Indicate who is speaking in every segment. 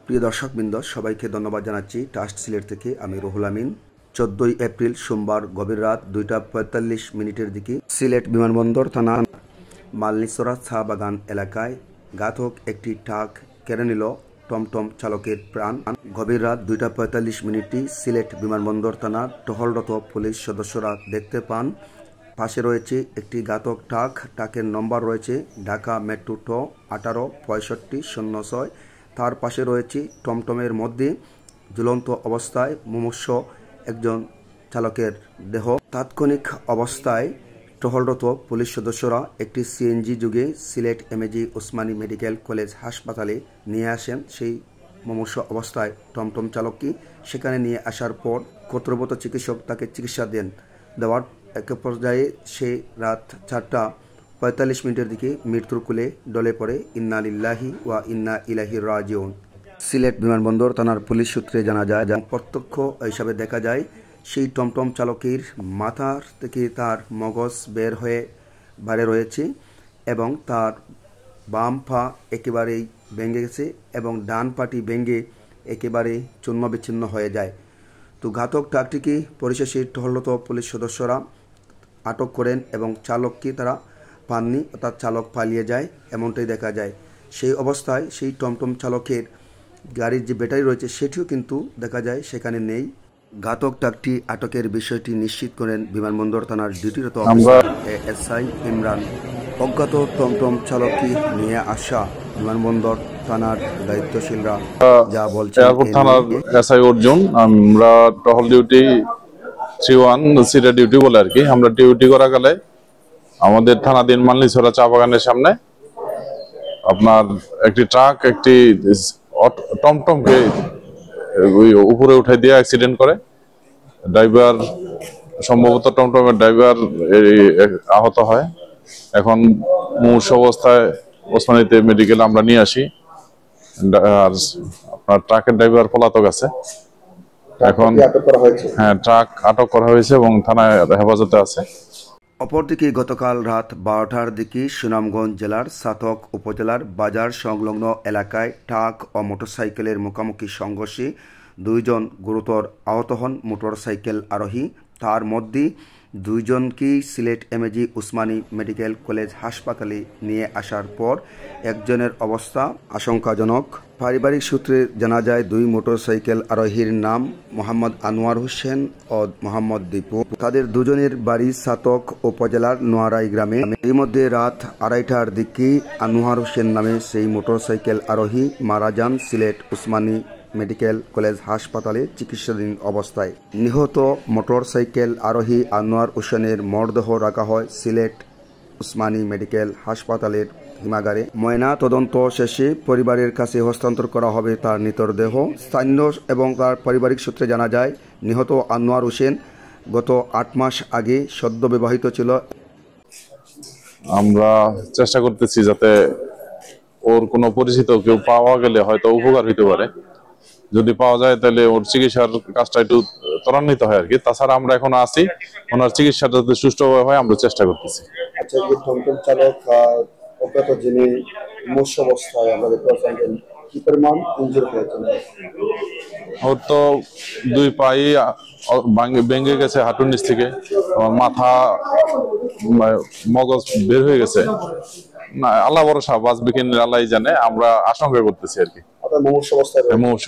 Speaker 1: প্রিয় দর্শকবৃন্দ, সবাইকে ধন্যবাদ জানাচ্ছি ট্রাস্ট সিলেট থেকে। আমি রুহুল আমিন। 14ই এপ্রিল সোমবার গভীর রাত 2:45 দিকে সিলেট বিমানবন্দর থানা মালনীছড়া চা বাগান এলাকায় ঘাতক একটি ট্রাক কেড়ে নিল টমটম চালকের প্রাণ। গভীর রাত 2:45 সিলেট বিমানবন্দর থানার টহলরত পুলিশ সদস্যরা দেখতে পান পাশে রয়েছে একটি ঘাতক ট্রাক। ট্রাকের নম্বর রয়েছে ঢাকা মেট্রো ট 186506। তার পাশে রয়েছে টমটমের মধ্যে ঝুলন্ত অবস্থায় মুমূর্ষ একজন চালকের দেহ। তাৎক্ষণিক অবস্থায় টহলরত পুলিশ সদস্যরা একটি সিএনজি যুগে Sylhet MAG Osmani medical college হাসপাতালে নিয়ে আসেন সেই মুমূর্ষ অবস্থায় টমটম চালককে। সেখানে নিয়ে আসার পর কর্তব্যরত চিকিৎসক তাকে চিকিৎসা দেওয়ার এক পর্যায়ে সে রাত 4:45 দিকে মৃত্যুর কোলে ঢলে পড়ে। ইন্না লিল্লাহি ওয়া ইন্না ইলাইহি রাজিউন। সিলেট বিমানবন্দর থানার পুলিশ সূত্রে জানা যায়, প্রত্যক্ষ হিসাবে দেখা যায় সেই টমটম চালকের মাথার থেকে তার মগজ বের হয়ে বাইরে রয়েছে এবং তার বাম পা একেবারেই ভেঙে গেছে এবং ডান পাটি ভেঙে একেবারে চূর্ণ বিচ্ছিন্ন হয়ে যায়। তো ঘাতক ট্রাকটিকে পরিশেষে টহলরত পুলিশ সদস্যরা আটক করেন এবং চালককে তারা পাননি, অর্থাৎ চালক পালিয়ে যায় এমনটাই দেখা যায়। সেই অবস্থায় সেই টমটম চালকের গাড়ির যে ব্যাটারি রয়েছে সেটিও কিন্তু দেখা যায় সেখানে নেই। ঘাতক ট্রাকটি আটকের বিষয়টি নিশ্চিত করেন বিমানবন্দর থানার ডিউটিরত অফিসার এএসআই ইমরান। অজ্ঞাত টমটম চালককে নিয়ে আসা বিমানবন্দর থানার দায়িত্বশীলরা যা বলছেন,
Speaker 2: এয়ারপোর্ট থানার এসআই অর্জুন, আমরা টহল ডিউটি 31 সিটা ডিউটি বলে আর কি। আমরা ডিউটি করা গেলে আমাদের থানাধীন মালনীছড়া চা বাগানের সামনে আপনার একটি ট্রাক একটি টমটমকে উপরে উঠাই দিয়ে অ্যাক্সিডেন্ট করে। ড্রাইভার সম্ভবত টমটমের ড্রাইভার আহত হয়। এখন মুমূর্ষ অবস্থায় ওসমানীতে মেডিকেল আমরা নিয়ে আসি। আর আপনার ট্রাকের ড্রাইভার পলাতক আছে। এখন হ্যাঁ, ট্রাক আটক করা হয়েছে এবং থানায় হেফাজতে আছে।
Speaker 1: অপরদিকে গতকাল রাত 12টার দিকে সুনামগঞ্জ জেলার ছাতক উপজেলার বাজার সংলগ্ন এলাকায় ট্রাক ও মোটরসাইকেলের মুখোমুখি সংঘর্ষে 2 জন গুরুতর আহত হন মোটরসাইকেল আরোহী। তার মধ্যে 2 জনকেই Sylhet MAG Osmani medical college হাসপাতালে নিয়ে আসার পর একজনের অবস্থা আশঙ্কাজনক। পারিবারিক সূত্রে জানা যায় 2 মোটরসাইকেল আরোহীর নাম মোহাম্মদ আনোয়ার হোসেন ও মোহাম্মদ দীপু। তাদের দুজনের বাড়ি ছাতক উপজেলার নোয়ারাই গ্রামে। এর মধ্যে রাত 2:30টার দিকে আনোয়ার হোসেন নামে সেই মোটরসাইকেল আরোহী মারা যান সিলেট ওসমানী মেডিকেল কলেজ হাসপাতালে চিকিৎসাধীন অবস্থায়। নিহত মোটরসাইকেল আরোহী আনোয়ার হোসেনের মরদেহ রাখা হয় সিলেট ওসমানী মেডিকেল হাসপাতালের হিমাগারে। ময়না তদন্ত শেষে পরিবারের কাছে হস্তান্তর করা হবে তার মৃতদেহ। স্থানীয় এবং তার পারিবারিক সূত্রে জানা যায় নিহত আনোয়ার হোসেন গত 8 মাস আগে সদ্য বিবাহিত ছিল।
Speaker 2: আমরা চেষ্টা করতেছি যাতে ওর কোনো পরিচিত কেউ পাওয়া গেলে হয়তো উপকার হইতে পারে। যদি পাওয়া যায় তাহলে ওর চিকিৎসার কাজটা একটু ত্বরান্বিত হয় আর কি। তাছাড়া আমরা এখন আছি, ওনার চিকিৎসাটা যাতে সুষ্ঠুভাবে হয় আমরা চেষ্টা করতেছি।
Speaker 1: আচ্ছা, এই টমটম চালক অজ্ঞাত যিনি মুমূর্ষ অবস্থায় আমরা দেখতে পাচ্ছেন কি পরিমাণ ইনজুরি হয়েছেন?
Speaker 2: ওর তো 2 পাই ভেঙে গেছে হাঁটুর নিচ থেকে, মাথা মগজ বের হয়ে গেছে। না, আল্লাহ ভরসা, বাঁচবে কিনা আল্লাহ জানে। আমরা আশঙ্কা করতেছি আর কি। মুমূর্ষ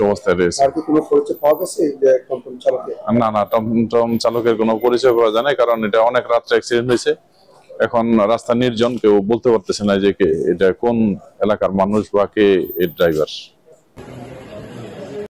Speaker 2: অবস্থায় রয়েছে। না না, টমটম চালকের কোনো পরিচয় করা যায় না, কারণ এটা অনেক রাত্রে অ্যাক্সিডেন্ট হয়েছে। এখন রাস্তা নির্জন, কেউ বলতে পারতেছে না যে এটা কোন এলাকার মানুষ বা কে এর ড্রাইভার।